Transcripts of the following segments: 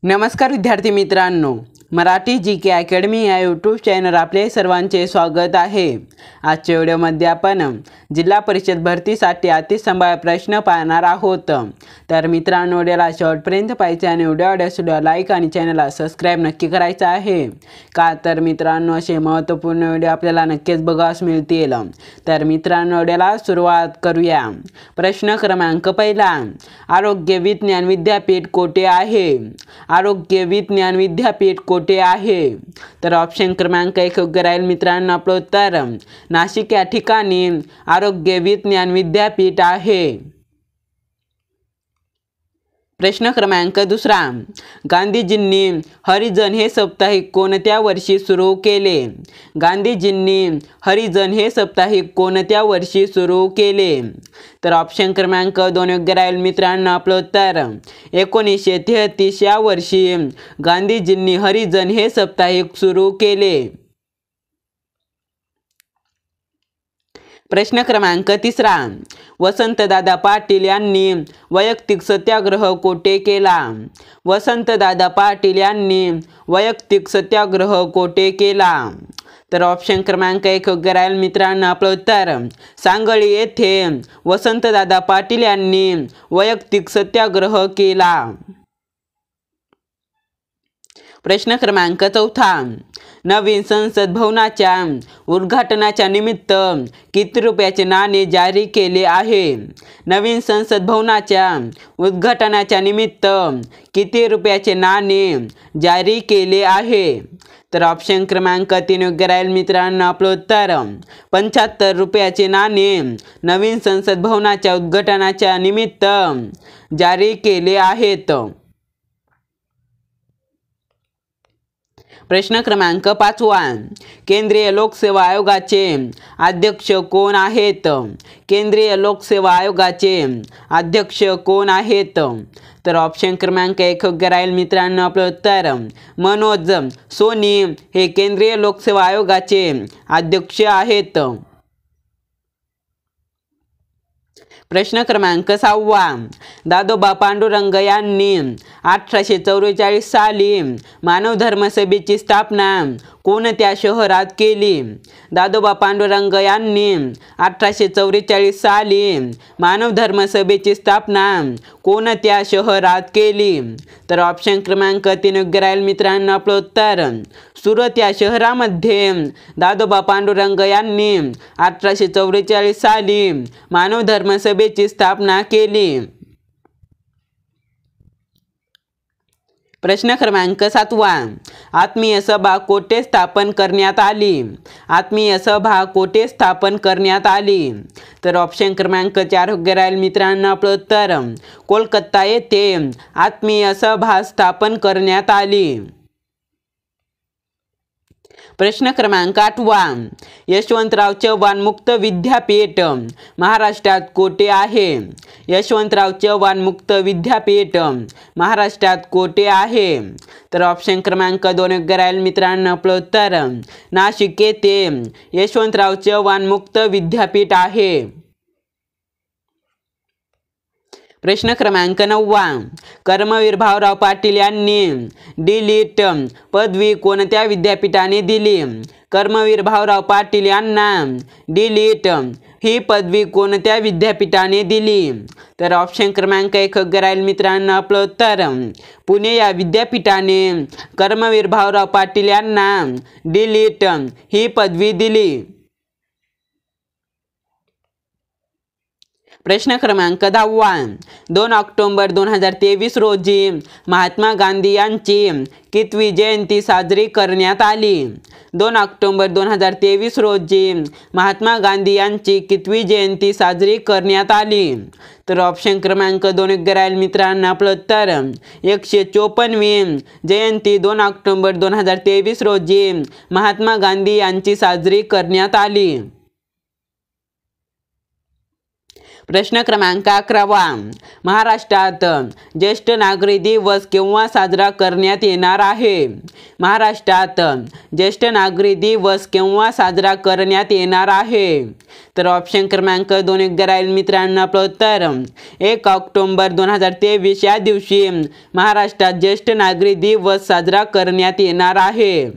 नमस्कार विद्यार्थी मित्रांनो, मराठी जी के अकॅडमी या यूट्यूब चॅनल आपले सर्वांचे स्वागत आहे। आजच्या व्हिडिओमध्ये आपण जिल्हा परिषद भरतीसाठी अतिसंभाव्य प्रश्न पाहणार आहोत। तर मित्रांनो, व्हिडिओला शेवटपर्यंत पाहायचे आणि व्हिडिओला लाईक आणि चॅनलला सबस्क्राईब नक्की करायचं आहे। का तर मित्रांनो, असे महत्त्वपूर्ण व्हिडिओ आपल्याला नक्कीच बघायला मिळतील। तर मित्रांनो, व्हिडिओला सुरुवात करूया। प्रश्न क्रमांक पहिला, आरोग्य विज्ञान विद्यापीठ कोठे आहे? आरोग्य विज्ञान विद्यापीठ कोठे आहे? तर ऑप्शन क्रमांक 1 योग्य राहील मित्रांनो आपलं उत्तर नाशिक या ठिकाणी आरोग्य विज्ञान विद्यापीठ आहे। प्रश्न क्रमांक दुसरा, गांधीजींनी हरिजन हे साप्ताहिक कोणत्या वर्षी सुरू केले? गांधीजींनी हरिजन हे साप्ताहिक कोणत्या वर्षी सुरू केले? तर ऑप्शन क्रमांक 2 योग्य राहील मित्रांनो आपलं उत्तर 1933 या वर्षी गांधीजींनी हरिजन हे साप्ताहिक सुरू केले। प्रश्न क्रमांक तिसरा, वसंतदादा पाटील यांनी वैयक्तिक सत्याग्रह कोठे केला? वसंतदादा पाटील यांनी वैयक्तिक सत्याग्रह कोठे केला? तर ऑप्शन क्रमांक 1 योग्य राहील मित्रांनो आपलं उत्तर सांगली येथे वसंतदादा पाटील यांनी वैयक्तिक सत्याग्रह केला। प्रश्न क्रमांक चौथा, नवीन संसद भवनाच्या उद्घाटनाच्या निमित्त किती रुपयाचे नाणे जारी केले आहे? नवीन संसद भवनाच्या उद्घाटनाच्या निमित्त किती रुपयाचे नाणे जारी केले आहे? तर ऑप्शन क्रमांक 3 योग्य राहील मित्रांनो आपलं उत्तर 75 रुपयाचे नाणे नवीन संसद भवनाच्या उद्घाटनाच्या निमित्त जारी केले आहेत। प्रश्न क्रमांक 5, केंद्रीय लोकसेवा आयोगाचे अध्यक्ष कोण आहेत? केंद्रीय लोकसेवा आयोगाचे अध्यक्ष कोण आहेत? तर ऑप्शन क्रमांक 1 योग्य राहील मित्रांनो आपलं उत्तर मनोज सोनी हे केंद्रीय लोकसेवा आयोगाचे अध्यक्ष आहेत। प्रश्न क्रमांक 6, दादोबा पांडुरंग यांनी 1844 साली मानव धर्म सभेची स्थापना कोणत्या शहरात केली? दादोबा पांडुरंग यांनी 1844 साली मानव धर्म सभेची स्थापना कोणत्या शहरात केली? तर ऑप्शन क्रमांक 3 योग्य राहील मित्रांनो आपलं उत्तर सुरत या शहरामध्ये दादोबा पांडुरंग यांनी 1844 साली मानव धर्म सभेची स्थापना केली। प्रश्न क्रमांक 7, आत्मीय सभा कोठे स्थापन करण्यात आली? आत्मीय सभा कोठे स्थापन करण्यात आली? तर ऑप्शन क्रमांक 4 योग्य राहील मित्रांनो आपलं उत्तर कोलकाता येथे आत्मीय सभा स्थापन करण्यात आली। प्रश्न क्रमांक 8, यशवंतराव चव्हाण मुक्त विद्यापीठ महाराष्ट्रात कोठे आहे? यशवंतराव चव्हाण मुक्त विद्यापीठ महाराष्ट्रात कोठे आहे? तर ऑप्शन क्रमांक 2 योग्य राहील मित्रांनो आपलं उत्तर नाशिक येथे यशवंतराव चव्हाण मुक्त विद्यापीठ आहे। प्रश्न क्रमांक 9, कर्मवीर भाऊराव पाटील यांनी डी.लिट. पदवी कोणत्या विद्यापीठाने दिली? कर्मवीर भाऊराव पाटील यांना डी.लिट. ही पदवी कोणत्या विद्यापीठाने दिली? तर ऑप्शन क्रमांक 1 योग्य राहील मित्रांनो आपलं उत्तर पुणे या विद्यापीठाने कर्मवीर भाऊराव पाटील यांना डी.लिट. ही पदवी दिली। प्रश्न क्रमांक 10, 2 ऑक्टोबर 2023 रोजी महात्मा गांधी यांची कितवी जयंती साजरी करण्यात आली? 2 ऑक्टोबर 2023 रोजी महात्मा गांधी यांची कितवी जयंती साजरी करण्यात आली? तर ऑप्शन क्रमांक 2 योग्य राहील मित्रांनो आपलं उत्तर 154वी जयंती 2 ऑक्टोबर 2023 रोजी महात्मा गांधी यांची साजरी करण्यात आली। प्रश्न क्रमांक 11. महाराष्ट्रात ज्येष्ठ नागरिक दिवस केव्हा साजरा करण्यात येणार आहे? महाराष्ट्रात ज्येष्ठ नागरिक दिवस केव्हा साजरा करण्यात येणार आहे? तर ऑप्शन क्रमांक 2 योग्य राहील मित्रांनो. आपलं उत्तर 1 ऑक्टोबर 2023 या दिवशी महाराष्ट्रात ज्येष्ठ नागरिक दिवस साजरा करण्यात येणार आहे.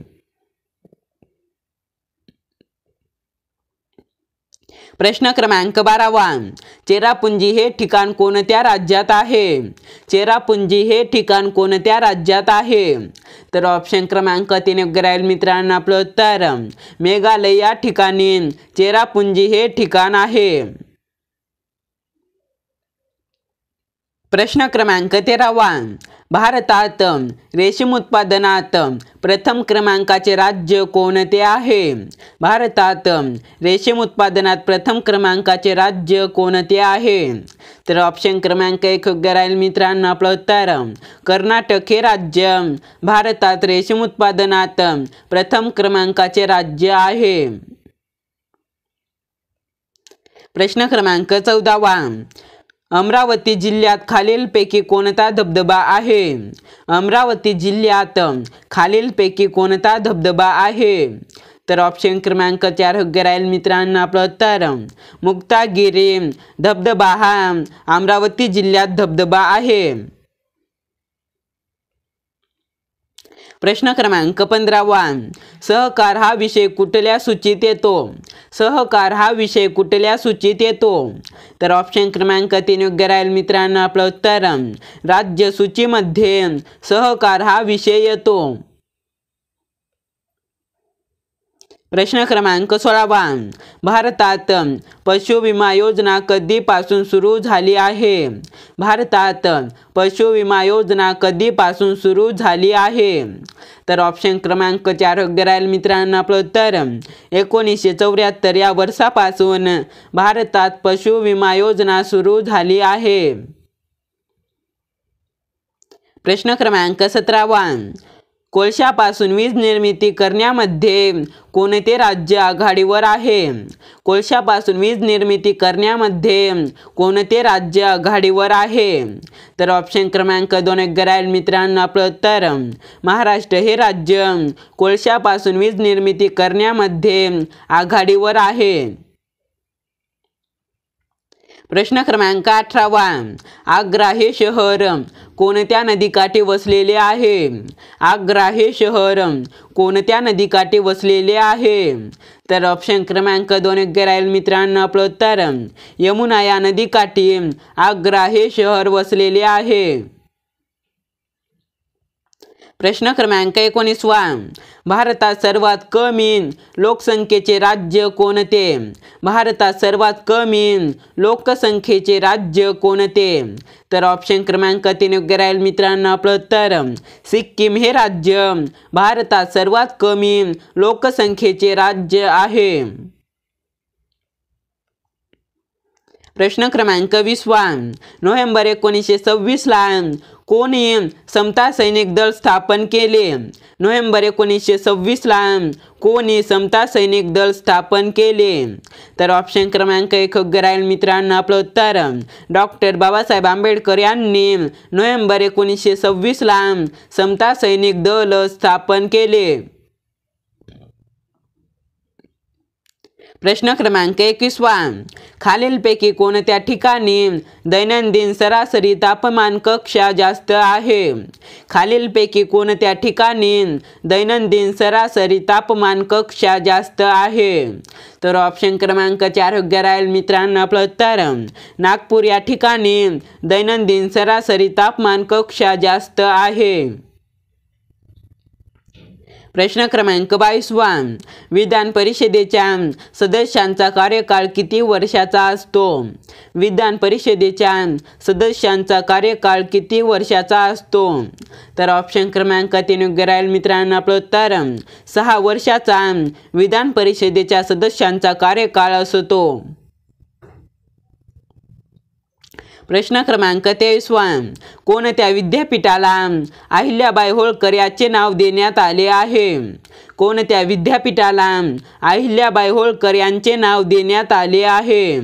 प्रश्न क्रमांक 12. चेरापुंजी हे ठिकाण कोणत्या राज्यात आहे? चेरापुंजी हे ठिकाण कोणत्या राज्यात आहे? तर ऑप्शन क्रमांक 3 योग्य राहील मित्रांनो. आपलं उत्तर मेघालय या ठिकाणी चेरापुंजी हे ठिकाण आहे. प्रश्न क्रमांक 13. भारतात रेशीम उत्पादनात प्रथम क्रमांकाचे राज्य कोणते आहे? भारतात रेशीम उत्पादनात प्रथम क्रमांकाचे राज्य कोणते आहे? तर ऑप्शन क्रमांक 1 योग्य राहील मित्रांनो. आपलं उत्तर कर्नाटक हे राज्य भारतात रेशीम उत्पादनात प्रथम क्रमांकाचे राज्य आहे. प्रश्न क्रमांक 14. अमरावती जिल्ह्यात खालीलपैकी कोणता धबधबा आहे? अमरावती जिल्ह्यात खालीलपैकी कोणता धबधबा आहे? तर ऑप्शन क्रमांक 4 योग्य राहील मित्रांनो. आपलं उत्तर मुक्तागिरी धबधबा हा अमरावती जिल्ह्यात धबधबा आहे. प्रश्न क्रमांक 15. सहकार हा विषय कुठल्या सूचीत येतो? सहकार हा विषय कुठल्या सूचीत येतो? तर ऑप्शन क्रमांक 3 योग्य राहील मित्रांनो. आपलं उत्तर राज्य सूचीमध्ये सहकार हा विषय येतो. प्रश्न क्रमांक 16. भारतात पशु विमा योजना कधीपासून सुरू झाली आहे? भारतात पशु विमा योजना कधीपासून सुरू झाली आहे? तर ऑप्शन क्रमांक 4 योग्य राहील मित्रांनो. आपलं उत्तर 1974 या वर्षापासून भारतात पशु विमा योजना सुरू झाली आहे. प्रश्न क्रमांक 17. कोळशापासून वीज निर्मिती करण्यामध्ये कोणते राज्य आघाडीवर आहे? कोळशापासून वीज निर्मिती करण्यामध्ये कोणते राज्य आघाडीवर आहे? तर ऑप्शन क्रमांक 2 योग्य राहील मित्रांनो. आपलं उत्तर महाराष्ट्र हे राज्य कोळशापासून वीज निर्मिती करण्यामध्ये आघाडीवर आहे. प्रश्न क्रमांक 18. आग्रा हे शहर कोणत्या नदीकाठी वसलेले आहे? आग्रा हे शहर कोणत्या नदीकाठी वसलेले आहे? तर ऑप्शन क्रमांक 2 योग्य राहील मित्रांनो. आपलं उत्तर यमुना या नदीकाठी आग्रा हे शहर वसलेले आहे. प्रश्न क्रमांक 19. भारतात सर्वात कमी लोकसंख्येचे राज्य कोणते? भारतात सर्वात कमी लोकसंख्येचे राज्य कोणते? तर ऑप्शन क्रमांक 3 योग्य राहील मित्रांनो. आपलं उत्तर सिक्कीम हे राज्य भारतात सर्वात कमी लोकसंख्येचे राज्य आहे. प्रश्न क्रमांक 20. नोव्हेंबर 1926 ला कोणी समता सैनिक दल स्थापन केले? नोव्हेंबर 1926 ला कोणी समता सैनिक दल स्थापन केले? तर ऑप्शन क्रमांक 1 योग्य राहील मित्रांनो. आपलं उत्तर डॉक्टर बाबासाहेब आंबेडकर यांनी नोव्हेंबर 1926 ला समता सैनिक दल स्थापन केले. प्रश्न क्रमांक 21. खालीलपैकी कोणत्या ठिकाणी दैनंदिन सरासरी तापमान कक्षा जास्त आहे? खालीलपैकी कोणत्या ठिकाणी दैनंदिन सरासरी तापमान कक्षा जास्त आहे? तर ऑप्शन क्रमांक 4 योग्य राहील मित्रांनो. आपलं उत्तर नागपूर या ठिकाणी दैनंदिन सरासरी तापमान कक्षा जास्त आहे. प्रश्न क्रमांक 22. विधान परिषदेच्या सदस्यांचा कार्यकाळ किती वर्षाचा असतो? विधान परिषदेच्या सदस्यांचा कार्यकाळ किती वर्षाचा असतो? तर ऑप्शन क्रमांक 3 योग्य राहील मित्रांनो. आपलं उत्तर 6 वर्षाचा विधान परिषदेच्या सदस्यांचा कार्यकाळ असतो. प्रश्न क्रमांक 23 कोणत्या विद्यापीठाला अहिल्याबाई होळकर याचे नाव देण्यात आले आहे? कोणत्या विद्यापीठाला अहिल्याबाई होळकर यांचे नाव देण्यात आले आहे?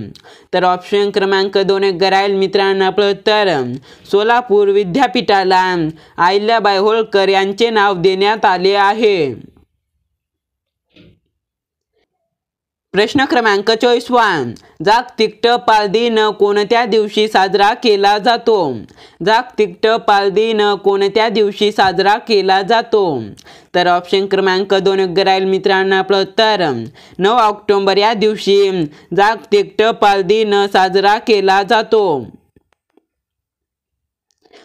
तर ऑप्शन क्रमांक 2 राहील मित्रांनो आपलं उत्तर सोलापूर विद्यापीठाला अहिल्याबाई होळकर यांचे नाव देण्यात आले आहे। प्रश्न क्रमांक 24 जागतिक टपाल दिन कोणत्या दिवशी साजरा केला जातो? जागतिक टपाल दिन कोणत्या दिवशी साजरा केला जातो? तर ऑप्शन क्रमांक 2 राहील मित्रांनो आपलं उत्तर 9 ऑक्टोबर या दिवशी जागतिक टपाल दिन साजरा केला जातो।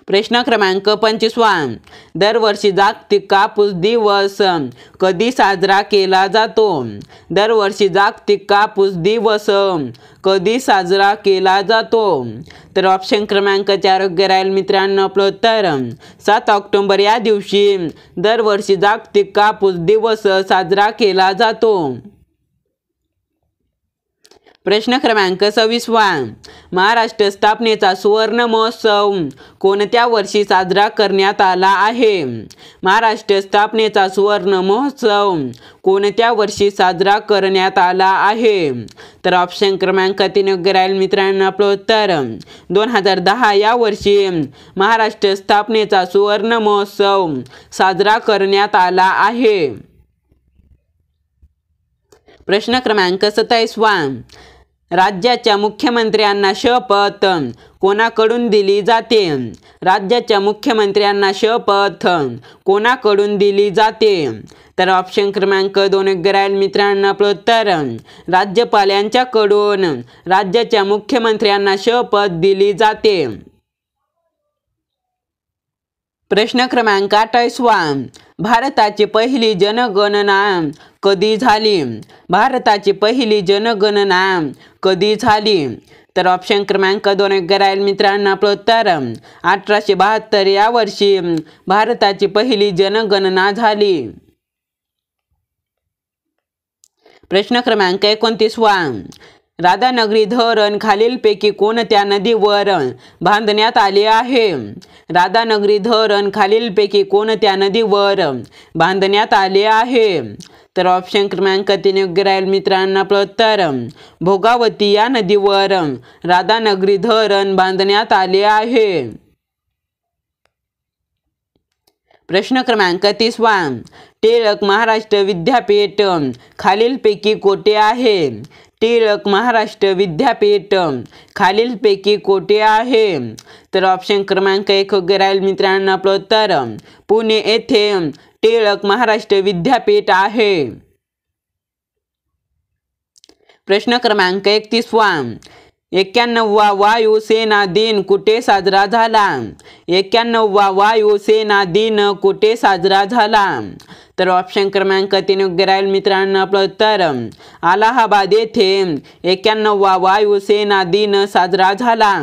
प्रश्न क्रमांक 25 दरवर्षी जागतिक कापूस दिवस कधी साजरा केला जातो? दरवर्षी जागतिक कापूस दिवस कधी साजरा केला जातो? तर ऑप्शन क्रमांक 4 राहील मित्रांनो आपलं उत्तर 7 ऑक्टोबर या दिवशी दरवर्षी जागतिक कापूस दिवस साजरा केला जातो। प्रश्न क्रमांक 26 महाराष्ट्र स्थापनेचा सुवर्ण महोत्सव कोणत्या वर्षी साजरा करण्यात आला आहे? महाराष्ट्र स्थापनेचा सुवर्ण महोत्सव कोणत्या वर्षी साजरा करण्यात आला आहे? तर ऑप्शन क्रमांक 3 राहील मित्रांनो आपलं उत्तर 2010 या वर्षी महाराष्ट्र स्थापनेचा सुवर्ण महोत्सव साजरा करण्यात आला आहे। प्रश्न क्रमांक 27 राज्याच्या मुख्यमंत्र्यांना शपथ कोणाकडून दिली जाते? राज्याच्या मुख्यमंत्र्यांना शपथ कोणाकडून दिली जाते? तर ऑप्शन क्रमांक 2 राहील मित्रांनो आपलं उत्तर राज्यपाल यांच्याकडून राज्याच्या मुख्यमंत्र्यांना शपथ दिली जाते। प्रश्न क्रमांक 28 भारताची पहिली जनगणना कधी झाली? भारताची पहिली जनगणना कधी झाली? तर ऑप्शन क्रमांक 2 राहील मित्रांनो आपलं उत्तर 1872 या वर्षी भारताची पहिली जनगणना झाली। प्रश्न क्रमांक 29 राधानगरी धरण खालीलपैकी कोणत्या नदीवर बांधण्यात आले आहे? राधानगरी धरण खालीलपैकी कोणत्या नदीवर बांधण्यात आले आहे? तर ऑप्शन क्रमांक 3 राहील मित्रांनो आपलं उत्तर भोगावती या नदीवर राधानगरी धरण बांधण्यात आले आहे। प्रश्न क्रमांक 30 टिळक महाराष्ट्र विद्यापीठ खालीलपैकी कोठे आहे? टिळक महाराष्ट्र विद्यापीठ खालीलपैकी कोठे आहे? तर ऑप्शन क्रमांक 1 राहील मित्रांनो आपलं उत्तर पुणे येथे टिळक महाराष्ट्र विद्यापीठ आहे। प्रश्न क्रमांक 31 91वा वायुसेना दिन कुठे साजरा झाला? 91वा वायुसेना दिन कुठे साजरा झाला? तर ऑप्शन क्रमांक 3 राहील मित्रांनो आपलं उत्तर अलाहाबाद येथे 91वा वायुसेना दिन साजरा झाला।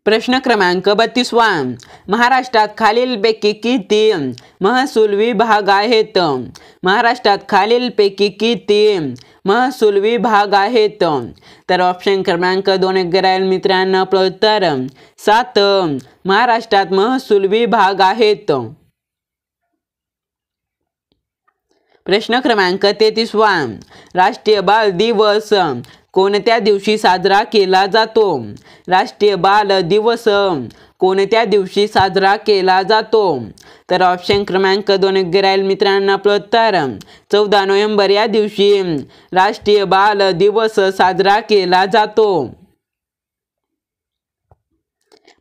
प्रश्न क्रमांक 32 महाराष्ट्रात खालीलपैकी किती महसूल विभाग आहेत? महाराष्ट्रात खालीलपैकी किती महसूल विभाग आहेत? तर ऑप्शन क्रमांक 2 राहील मित्रांनो आपलं उत्तर 7 महाराष्ट्रात महसूल विभाग आहेत। प्रश्न क्रमांक 33 राष्ट्रीय बाल दिवस कोणत्या दिवशी साजरा केला जातो? राष्ट्रीय बाल दिवस कोणत्या दिवशी साजरा केला जातो? तर ऑप्शन क्रमांक 2 राहील मित्रांनो आपलं उत्तर 14 नोव्हेंबर या दिवशी राष्ट्रीय बाल दिवस साजरा केला जातो।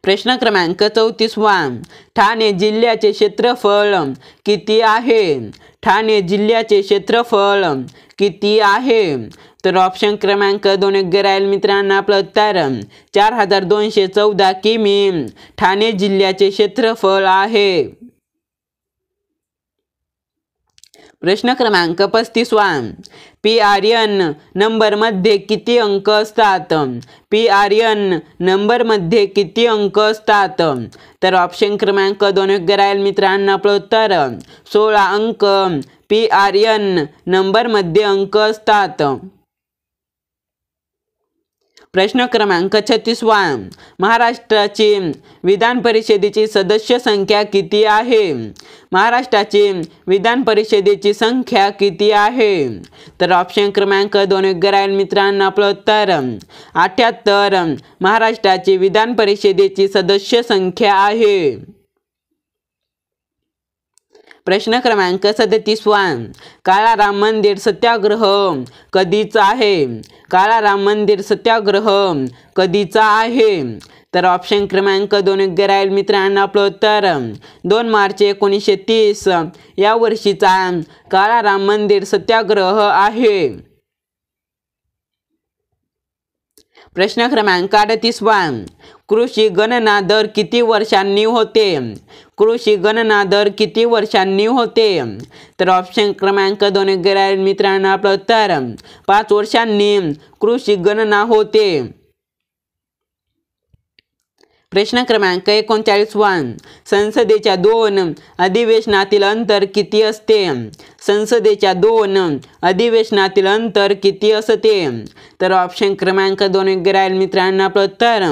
प्रश्न क्रमांक 34 ठाणे जिल्ह्याचे क्षेत्रफळ किती आहे? ठाणे जिल्ह्याचे क्षेत्रफळ किती आहे? तर ऑप्शन क्रमांक 2 राहील मित्रांनो आपलं उत्तर 4214 किमी ठाणे जिल्ह्याचे क्षेत्रफळ आहे। प्रश्न क्रमांक 35 PRN नंबरमध्ये किती अंक असतात? PRN नंबरमध्ये किती अंक असतात? तर ऑप्शन क्रमांक 2 राहील मित्रांनो आपलं उत्तर 16 अंक PRN नंबरमध्ये अंक असतात। प्रश्न क्रमांक 36 महाराष्ट्राची विधान परिषदेची सदस्य संख्या किती आहे? महाराष्ट्राची विधान परिषदेची संख्या किती आहे? तर ऑप्शन क्रमांक 2 योग्य राहील मित्रांनो. आपलं उत्तर 78 महाराष्ट्राची विधान परिषदेची सदस्य संख्या आहे. प्रश्न क्रमांक 37 काळा राम मंदिर सत्याग्रह कधीचा आहे? काळा राम मंदिर सत्याग्रह कधीचा आहे? तर ऑप्शन क्रमांक 2 योग्य राहील मित्रांनो. आपलं उत्तर 2 मार्च 1930 या वर्षीचा काळा राम मंदिर सत्याग्रह आहे. प्रश्न क्रमांक 38 कृषी गणना दर किती वर्षांनी होते? कृषी गणना दर किती वर्षांनी होते? तर ऑप्शन क्रमांक 2 योग्य राहील मित्रांनो. आपलं उत्तर 5 वर्षांनी कृषी गणना होते. प्रश्न क्रमांक 39 संसदेच्या 2 अधिवेशनातील अंतर किती असते? संसदेच्या 2 अधिवेशनातील अंतर किती असते? तर ऑप्शन क्रमांक 2 योग्य राहील मित्रांनो. आपलं उत्तर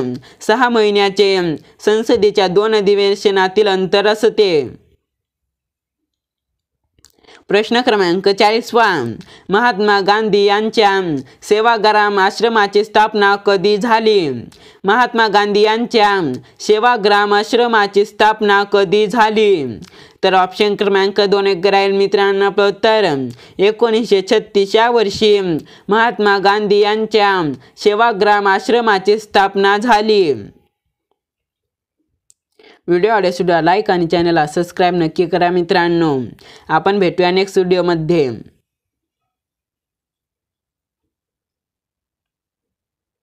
6 महिन्याचे संसदेच्या 2 अधिवेशनातील अंतर असते. प्रश्न क्रमांक 40 महात्मा गांधी यांच्या सेवाग्राम आश्रमाची स्थापना कधी झाली? महात्मा गांधी यांच्या सेवाग्राम आश्रमाची स्थापना कधी झाली? तर ऑप्शन क्रमांक 2 योग्य राहील मित्रांनो. आपलं उत्तर 1936 या वर्षी महात्मा गांधी यांच्या सेवाग्राम आश्रमाची स्थापना झाली. व्हिडिओ आवडल्यास लाईक आणि चॅनलला सबस्क्राईब नक्की करा मित्रांनो. आपण भेटूया नेक्स्ट व्हिडिओमध्ये.